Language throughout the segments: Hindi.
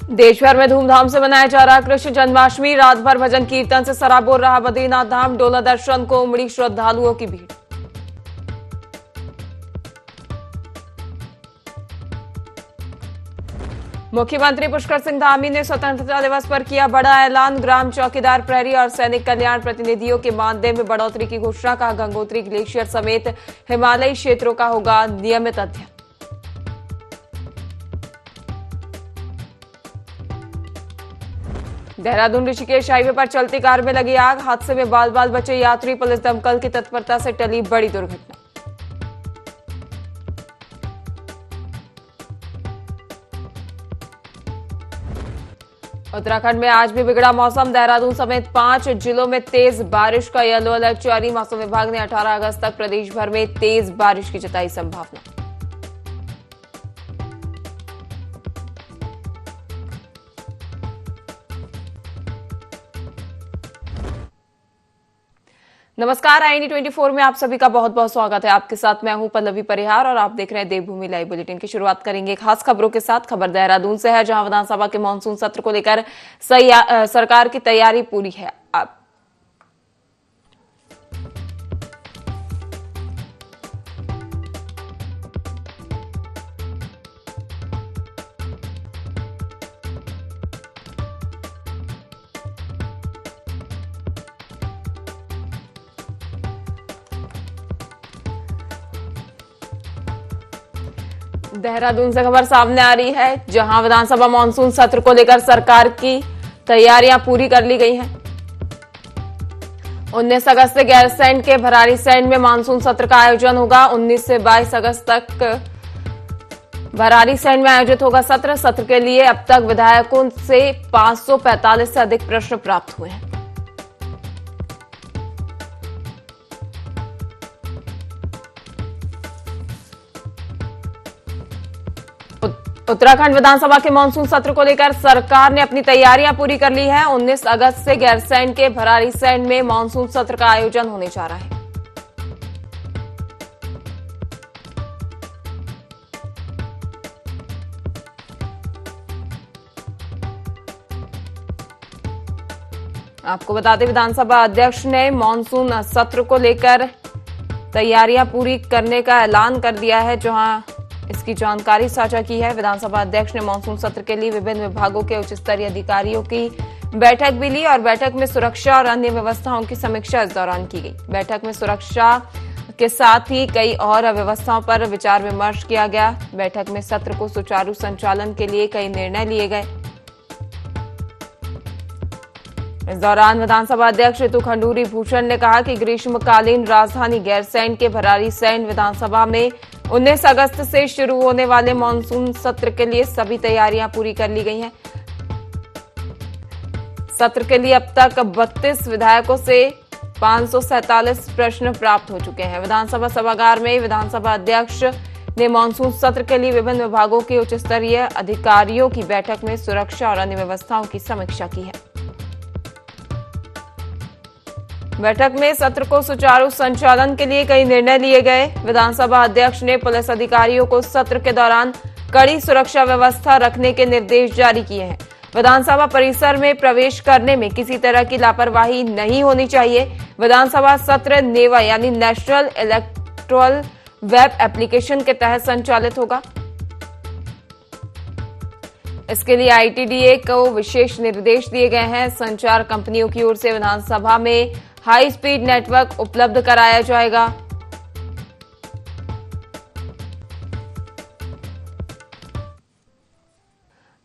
देश भर में धूमधाम से मनाया जा रहा कृष्ण जन्माष्टमी। रात भर भजन कीर्तन से सराबोर रहा बद्रीनाथ धाम। डोला दर्शन को उमड़ी श्रद्धालुओं की भीड़। मुख्यमंत्री पुष्कर सिंह धामी ने स्वतंत्रता दिवस पर किया बड़ा ऐलान। ग्राम चौकीदार, प्रहरी और सैनिक कल्याण प्रतिनिधियों के मानदेय में बढ़ोतरी की घोषणा। कहा, गंगोत्री ग्लेशियर समेत हिमालयी क्षेत्रों का होगा नियमित अध्ययन। देहरादून ऋषिकेश हाईवे पर चलती कार में लगी आग। हादसे में बाल बाल बचे यात्री। पुलिस दमकल की तत्परता से टली बड़ी दुर्घटना। उत्तराखंड में आज भी बिगड़ा मौसम। देहरादून समेत 5 जिलों में तेज बारिश का येलो अलर्ट जारी। मौसम विभाग ने 18 अगस्त तक प्रदेश भर में तेज बारिश की जताई संभावना। नमस्कार, IND 24 में आप सभी का बहुत बहुत स्वागत है। आपके साथ मैं हूं पल्लवी परिहार और आप देख रहे हैं देवभूमि लाइव बुलेटिन की शुरुआत करेंगे खास खबरों के साथ। खबर देहरादून से है, जहां विधानसभा के मानसून सत्र को लेकर सरकार की तैयारी पूरी है। देहरादून से खबर सामने आ रही है, जहां विधानसभा मानसून सत्र को लेकर सरकार की तैयारियां पूरी कर ली गई हैं। 19 अगस्त से गैरसैंण के भराड़ीसैंण में मानसून सत्र का आयोजन होगा। 19 से 22 अगस्त तक भराड़ीसैंण में आयोजित होगा सत्र के लिए अब तक विधायकों से 545 से अधिक प्रश्न प्राप्त हुए हैं। उत्तराखंड विधानसभा के मानसून सत्र को लेकर सरकार ने अपनी तैयारियां पूरी कर ली है। 19 अगस्त से गैरसैंण के भराड़ीसैंण में मानसून सत्र का आयोजन होने जा रहा है। आपको बता दें, विधानसभा अध्यक्ष ने मानसून सत्र को लेकर तैयारियां पूरी करने का ऐलान कर दिया है, जहां इसकी जानकारी साझा की है। विधानसभा अध्यक्ष ने मानसून सत्र के लिए विभिन्न विभागों के उच्च स्तरीय अधिकारियों की बैठक भी ली और बैठक में सुरक्षा और अन्य व्यवस्थाओं की समीक्षा इस दौरान की गई। बैठक में सुरक्षा के साथ ही कई और व्यवस्थाओं पर विचार विमर्श किया गया। बैठक में सत्र को सुचारू संचालन के लिए कई निर्णय लिए गए। इस दौरान विधानसभा अध्यक्ष ऋतु खंडूरी भूषण ने कहा कि ग्रीष्मकालीन राजधानी गैरसैंण के भराड़ीसैंण विधानसभा में 19 अगस्त से शुरू होने वाले मानसून सत्र के लिए सभी तैयारियां पूरी कर ली गई हैं। सत्र के लिए अब तक 32 विधायकों से 547 प्रश्न प्राप्त हो चुके हैं। विधानसभा सभागार में विधानसभा अध्यक्ष ने मानसून सत्र के लिए विभिन्न विभागों के उच्च स्तरीय अधिकारियों की बैठक में सुरक्षा और अन्य व्यवस्थाओं की समीक्षा की है। बैठक में सत्र को सुचारू संचालन के लिए कई निर्णय लिए गए। विधानसभा अध्यक्ष ने पुलिस अधिकारियों को सत्र के दौरान कड़ी सुरक्षा व्यवस्था रखने के निर्देश जारी किए हैं। विधानसभा परिसर में प्रवेश करने में किसी तरह की लापरवाही नहीं होनी चाहिए। विधानसभा सत्र नेवा यानी नेशनल इलेक्टोरल वेब एप्लीकेशन के तहत संचालित होगा। इसके लिए ITDA को विशेष निर्देश दिए गए हैं। संचार कंपनियों की ओर से विधानसभा में हाई स्पीड नेटवर्क उपलब्ध कराया जाएगा।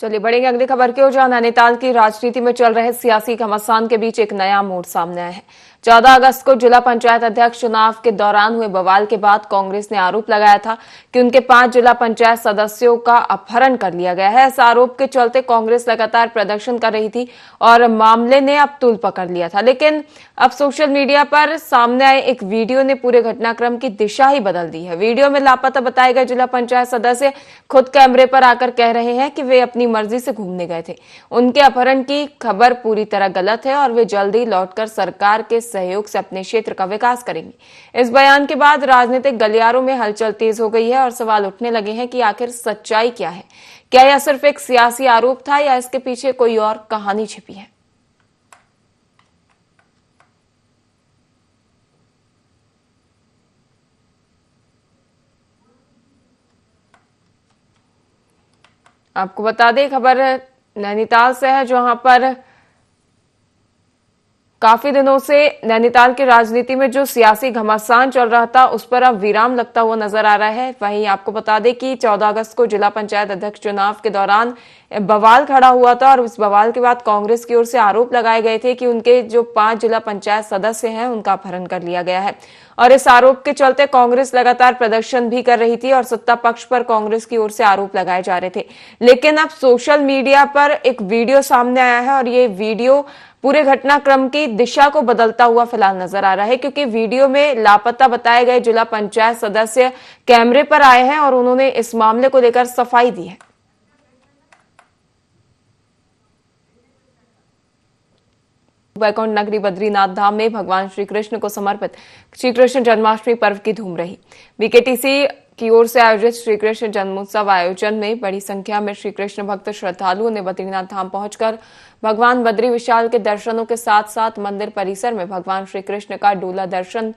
चलिए बढ़ेंगे अगली खबर की ओर, जहां नैनीताल की राजनीति में चल रहे सियासी घमासान के बीच एक नया मोड़ सामने आया है। 14 अगस्त को जिला पंचायत अध्यक्ष चुनाव के दौरान हुए बवाल के बाद कांग्रेस ने आरोप लगाया था कि उनके 5 जिला पंचायत सदस्यों का अपहरण कर लिया गया है। इस आरोप के चलते कांग्रेस लगातार प्रदर्शन कर रही थी और मामले ने अब तूल पकड़ लिया था। लेकिन अब सोशल मीडिया पर सामने आए एक वीडियो ने पूरे घटनाक्रम की दिशा ही बदल दी है। वीडियो में लापता बताए गए जिला पंचायत सदस्य खुद कैमरे पर आकर कह रहे हैं कि वे अपनी मर्जी से घूमने गए थे। उनके अपहरण की खबर पूरी तरह गलत है और वे जल्द ही लौटकर सरकार के सहयोग से अपने क्षेत्र का विकास करेंगे। इस बयान के बाद राजनीतिक गलियारों में हलचल तेज हो गई है और सवाल उठने लगे हैं कि आखिर सच्चाई क्या है। क्या यह सिर्फ एक सियासी आरोप था या इसके पीछे कोई और कहानी छिपी है? आपको बता दें, खबर नैनीताल से है, जहां पर काफी दिनों से नैनीताल की राजनीति में जो सियासी घमासान चल रहा था उस पर अब विराम लगता हुआ नजर आ रहा है। वहीं आपको बता दें कि 14 अगस्त को जिला पंचायत अध्यक्ष चुनाव के दौरान बवाल खड़ा हुआ था और उस बवाल के बाद कांग्रेस की ओर से आरोप लगाए गए थे कि उनके जो 5 जिला पंचायत सदस्य हैं उनका अपहरण कर लिया गया है और इस आरोप के चलते कांग्रेस लगातार प्रदर्शन भी कर रही थी और सत्ता पक्ष पर कांग्रेस की ओर से आरोप लगाए जा रहे थे। लेकिन अब सोशल मीडिया पर एक वीडियो सामने आया है और ये वीडियो पूरे घटनाक्रम की दिशा को बदलता हुआ फिलहाल नजर आ रहा है, क्योंकि वीडियो में लापता बताए गए जिला पंचायत सदस्य कैमरे पर आए हैं और उन्होंने इस मामले को लेकर सफाई दी है। वैकुंठ नगरी बद्रीनाथ धाम में भगवान श्री कृष्ण को समर्पित श्री कृष्ण जन्माष्टमी पर्व की धूम रही। बीकेटीसी की ओर से आयोजित श्री कृष्ण जन्मोत्सव आयोजन में बड़ी संख्या में श्री कृष्ण भक्त श्रद्धालुओं ने बद्रीनाथ धाम पहुंचकर भगवान बद्री विशाल के दर्शनों के साथ साथ मंदिर परिसर में भगवान श्री कृष्ण का डोला दर्शन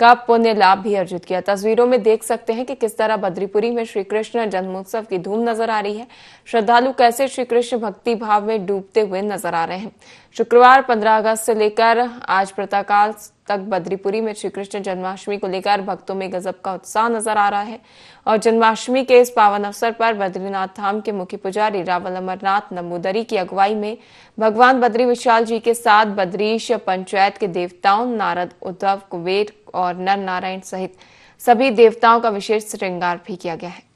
का पुण्य लाभ भी अर्जित किया। तस्वीरों में देख सकते हैं कि किस तरह बद्रीपुरी में श्री कृष्ण जन्मोत्सव की धूम नजर आ रही है। श्रद्धालु कैसे श्री कृष्ण भक्ति भाव में डूबते हुए नजर आ रहे हैं। शुक्रवार 15 अगस्त से लेकर आज प्रातःकाल तक बद्रीपुरी में श्री कृष्ण जन्माष्टमी को लेकर भक्तों में गजब का उत्साह नजर आ रहा है और जन्माष्टमी के इस पावन अवसर पर बद्रीनाथ धाम के मुख्य पुजारी रावल अमरनाथ नमोदरी की अगुवाई में भगवान बद्री विशाल जी के साथ बद्रीश पंचायत के देवताओं नारद, उद्धव, कुबेर और नर नारायण सहित सभी देवताओं का विशेष श्रृंगार भी किया गया है।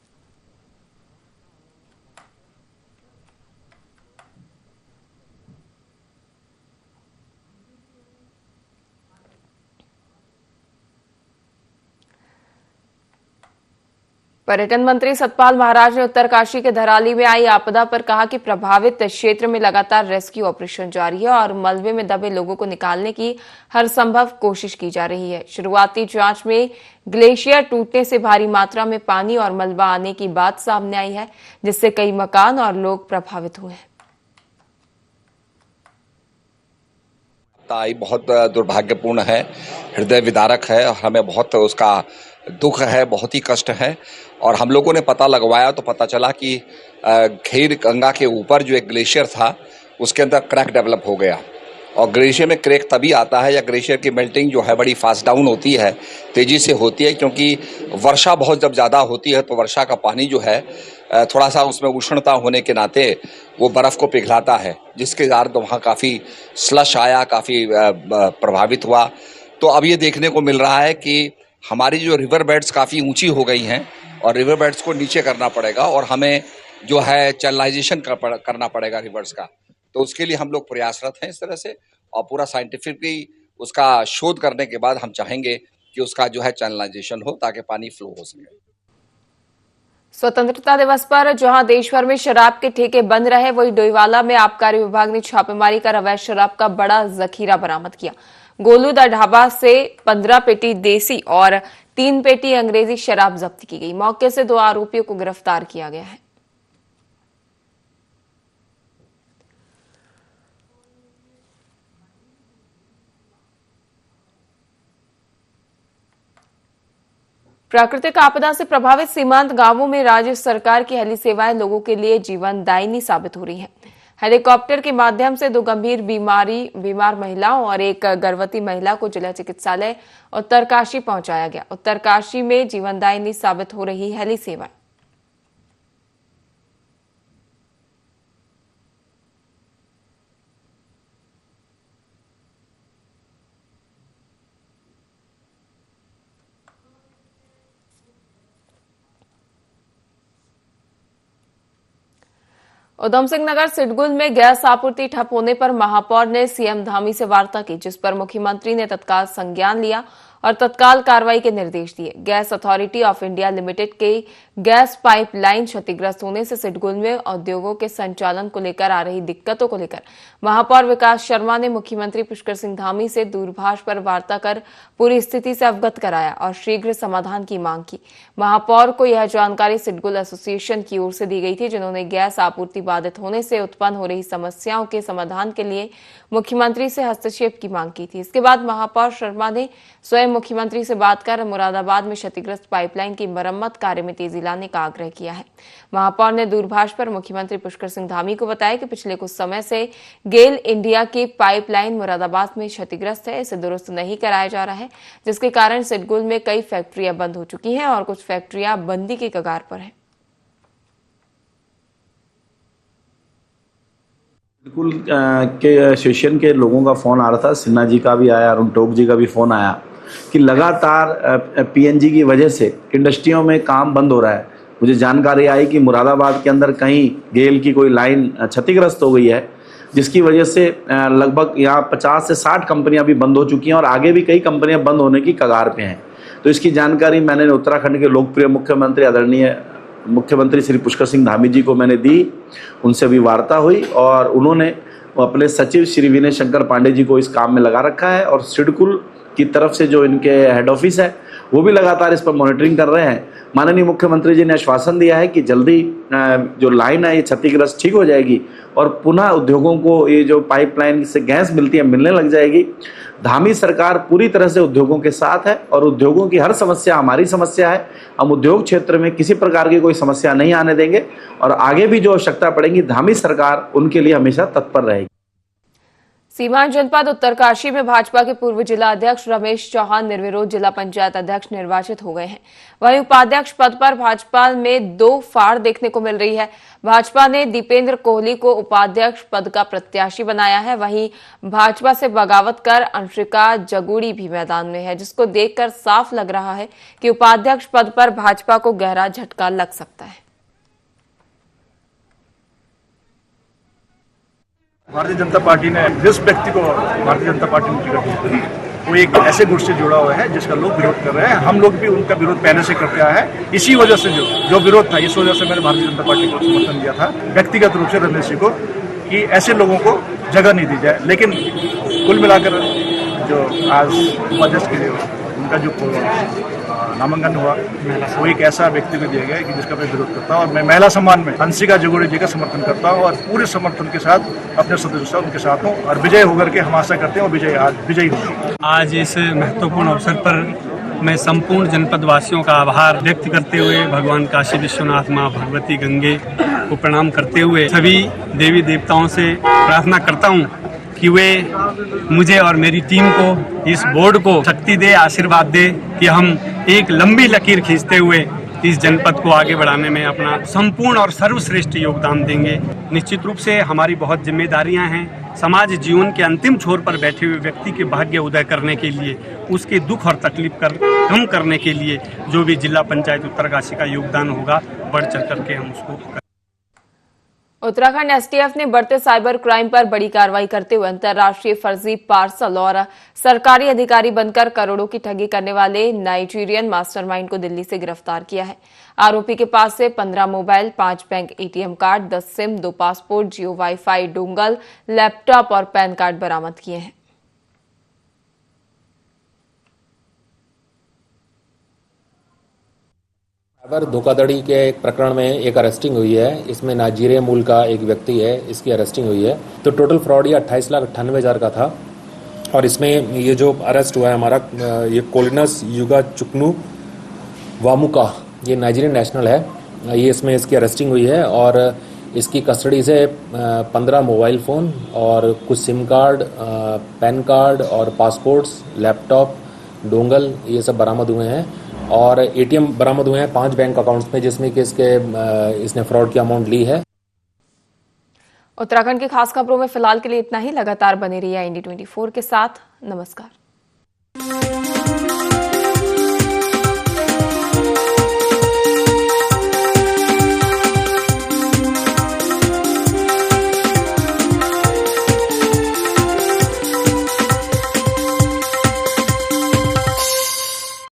पर्यटन मंत्री सतपाल महाराज ने उत्तरकाशी के धराली में आई आपदा पर कहा कि प्रभावित क्षेत्र में लगातार रेस्क्यू ऑपरेशन जारी है और मलबे में दबे लोगों को निकालने की हर संभव कोशिश की जा रही है। शुरुआती जांच में ग्लेशियर टूटने से भारी मात्रा में पानी और मलबा आने की बात सामने आई है, जिससे कई मकान और लोग प्रभावित हुए हैं। बहुत दुर्भाग्यपूर्ण है, हृदय विदारक है, हमें बहुत उसका दुख है, बहुत ही कष्ट है। और हम लोगों ने पता लगवाया तो पता चला कि खीर गंगा के ऊपर जो एक ग्लेशियर था उसके अंदर क्रैक डेवलप हो गया। और ग्लेशियर में क्रैक तभी आता है या ग्लेशियर की मेल्टिंग जो है बड़ी फास्ट डाउन होती है, तेजी से होती है, क्योंकि वर्षा बहुत जब ज़्यादा होती है तो वर्षा का पानी जो है थोड़ा सा उसमें उष्णता होने के नाते वो बर्फ़ को पिघलाता है, जिसके कारण तो वहाँ काफ़ी स्लश आया, काफ़ी प्रभावित हुआ। तो अब ये देखने को मिल रहा है कि हमारी जो रिवर बेड्स काफ़ी ऊंची हो गई हैं और रिवर बेड्स को नीचे करना पड़ेगा और हमें जो है चैनलाइजेशन करना पड़ेगा रिवर्स का। तो उसके लिए हम लोग प्रयासरत हैं इस तरह से, और पूरा साइंटिफिकली उसका शोध करने के बाद हम चाहेंगे कि उसका जो है चैनलाइजेशन हो ताकि पानी फ्लो हो सके। स्वतंत्रता दिवस पर जहां देश भर में शराब के ठेके बंद रहे, वहीं डोईवाला में आबकारी विभाग ने छापेमारी कर अवैध शराब का बड़ा जखीरा बरामद किया। गोलू दा ढाबा से 15 पेटी देसी और 3 पेटी अंग्रेजी शराब जब्त की गई। मौके से 2 आरोपियों को गिरफ्तार किया गया है। प्राकृतिक आपदा से प्रभावित सीमांत गांवों में राज्य सरकार की हेली सेवाएं लोगों के लिए जीवनदायिनी साबित हो रही हैं। हेलीकॉप्टर के माध्यम से 2 गंभीर बीमार महिलाओं और एक गर्भवती महिला को जिला चिकित्सालय उत्तरकाशी पहुंचाया गया। उत्तरकाशी में जीवनदायिनी साबित हो रही हेली सेवा। उधम सिंह नगर सिडगुल में गैस आपूर्ति ठप होने पर महापौर ने सीएम धामी से वार्ता की, जिस पर मुख्यमंत्री ने तत्काल संज्ञान लिया और तत्काल कार्रवाई के निर्देश दिए। Gas authority of India limited के गैस पाइपलाइन क्षतिग्रस्त होने से सिडकुल में उद्योगों के संचालन को लेकर आ रही दिक्कतों को लेकर महापौर विकास शर्मा ने मुख्यमंत्री पुष्कर सिंह धामी से दूरभाष पर वार्ता कर पूरी स्थिति से अवगत कराया और शीघ्र समाधान की मांग की। महापौर को यह जानकारी सिडकुल एसोसिएशन की ओर से दी गई थी, जिन्होंने गैस आपूर्ति बाधित होने से उत्पन्न हो रही समस्याओं के समाधान के लिए मुख्यमंत्री से हस्तक्षेप की मांग की थी। इसके बाद महापौर शर्मा ने स्वयं मुख्यमंत्री से बात कर मुरादाबाद में क्षतिग्रस्त पाइपलाइन की मरम्मत कार्य में तेजी लाने का आग्रह किया है। महापौर ने दूरभाष पर मुख्यमंत्री पुष्कर सिंह धामी को बताया कि पिछले कुछ समय से गेल इंडिया की पाइपलाइन मुरादाबाद में क्षतिग्रस्त है, इसे दुरुस्त नहीं कराया जा रहा है, जिसके कारण सिडकुल में कई फैक्ट्रियां बंद हो चुकी हैं और कुछ फैक्ट्रियां बंदी के कगार पर है। सिडकुल के एसोसिएशन के लोगों का फोन आ रहा था, सिन्हा जी का भी आया, अरुण टोक जी का भी फोन आया कि लगातार पीएनजी की वजह से इंडस्ट्रियों में काम बंद हो रहा है। मुझे जानकारी आई कि मुरादाबाद के अंदर कहीं गेल की कोई लाइन क्षतिग्रस्त हो गई है, जिसकी वजह से लगभग यहाँ 50 से 60 कंपनियां भी बंद हो चुकी हैं और आगे भी कई कंपनियां बंद होने की कगार पे हैं। तो इसकी जानकारी मैंने उत्तराखंड के लोकप्रिय मुख्यमंत्री आदरणीय मुख्यमंत्री श्री पुष्कर सिंह धामी जी को मैंने दी, उनसे भी वार्ता हुई और उन्होंने अपने सचिव श्री विनय शंकर पांडे जी को इस काम में लगा रखा है और सिडकुल की तरफ से जो इनके हेड ऑफिस है वो भी लगातार इस पर मॉनिटरिंग कर रहे हैं। माननीय मुख्यमंत्री जी ने आश्वासन दिया है कि जल्दी जो लाइन है ये क्षतिग्रस्त ठीक हो जाएगी और पुनः उद्योगों को ये जो पाइपलाइन से गैस मिलती है मिलने लग जाएगी। धामी सरकार पूरी तरह से उद्योगों के साथ है और उद्योगों की हर समस्या हमारी समस्या है। हम उद्योग क्षेत्र में किसी प्रकार की कोई समस्या नहीं आने देंगे और आगे भी जो आवश्यकता पड़ेगी धामी सरकार उनके लिए हमेशा तत्पर रहेगी। सीमांत जनपद उत्तरकाशी में भाजपा के पूर्व जिला अध्यक्ष रमेश चौहान निर्विरोध जिला पंचायत अध्यक्ष निर्वाचित हो गए हैं। वहीं उपाध्यक्ष पद पर भाजपा में 2 फाड़ देखने को मिल रही है। भाजपा ने दीपेंद्र कोहली को उपाध्यक्ष पद का प्रत्याशी बनाया है। वहीं भाजपा से बगावत कर अंशिका जगूड़ी भी मैदान में है, जिसको देखकर साफ लग रहा है कि उपाध्यक्ष पद पर भाजपा को गहरा झटका लग सकता है। भारतीय जनता पार्टी ने जिस व्यक्ति को भारतीय जनता पार्टी ने टिकट दी वो एक ऐसे गुट से जुड़ा हुआ है जिसका लोग विरोध कर रहे हैं। हम लोग भी उनका विरोध पहले से करते आए हैं। इसी वजह से जो विरोध था, इस वजह से मैंने भारतीय जनता पार्टी को समर्थन दिया था व्यक्तिगत रूप से रमेश जी को, कि ऐसे लोगों को जगह नहीं दी जाए। लेकिन कुल मिलाकर जो आज उपाध्यक्ष के लिए उनका जो नामांकन हुआ वो एक ऐसा व्यक्ति को दिया गया कि जिसका मैं विरोध करता हूँ और मैं महिला सम्मान में अंशिका जगोड़ी जी का समर्थन करता हूँ और पूरे समर्थन के साथ अपने सदस्यों उनके साथ हूँ और विजय होकर के हम आशा करते हैं और आज विजयी होंगे। आज इस महत्वपूर्ण अवसर पर मैं संपूर्ण जनपद वासियों का आभार व्यक्त करते हुए भगवान काशी विश्वनाथ माँ भगवती गंगे को प्रणाम करते हुए सभी देवी देवताओं से प्रार्थना करता हूँ कि वे मुझे और मेरी टीम को, इस बोर्ड को शक्ति दे, आशीर्वाद दे कि हम एक लंबी लकीर खींचते हुए इस जनपद को आगे बढ़ाने में अपना संपूर्ण और सर्वश्रेष्ठ योगदान देंगे। निश्चित रूप से हमारी बहुत जिम्मेदारियां हैं। समाज जीवन के अंतिम छोर पर बैठे हुए व्यक्ति के भाग्य उदय करने के लिए, उसके दुख और तकलीफ कम करने के लिए जो भी जिला पंचायत उत्तरकाशी का योगदान होगा बढ़ चढ़ करके हम उसको। उत्तराखंड एसटीएफ ने बढ़ते साइबर क्राइम पर बड़ी कार्रवाई करते हुए अंतर्राष्ट्रीय फर्जी पार्सल और सरकारी अधिकारी बनकर करोड़ों की ठगी करने वाले नाइजीरियन मास्टरमाइंड को दिल्ली से गिरफ्तार किया है। आरोपी के पास से 15 mobile, 5 bank ATM card, 10 SIM, 2 passport, Jio wifi dongle, laptop और पैन कार्ड बरामद किए हैं। साइबर धोखाधड़ी के एक प्रकरण में एक अरेस्टिंग हुई है। इसमें नाइजीरिया मूल का एक व्यक्ति है, इसकी अरेस्टिंग हुई है। तो टोटल फ्रॉड ये 28,98,000 का था और इसमें ये जो अरेस्ट हुआ है हमारा, ये कोलिनस युगा चुकनू वामुका, ये नाइजीरियन नेशनल है, ये इसमें इसकी अरेस्टिंग हुई है और इसकी कस्टडी से 15 मोबाइल फ़ोन और कुछ सिम कार्ड, पैन कार्ड और पासपोर्ट्स, लैपटॉप, डोंगल, ये सब बरामद हुए हैं और एटीएम बरामद हुए हैं 5 बैंक अकाउंट्स में, जिसमें कि इसने फ्रॉड की अमाउंट ली है। उत्तराखंड की खास खबरों में फिलहाल के लिए इतना ही। लगातार बने रहिए इंडी 24 के साथ। नमस्कार।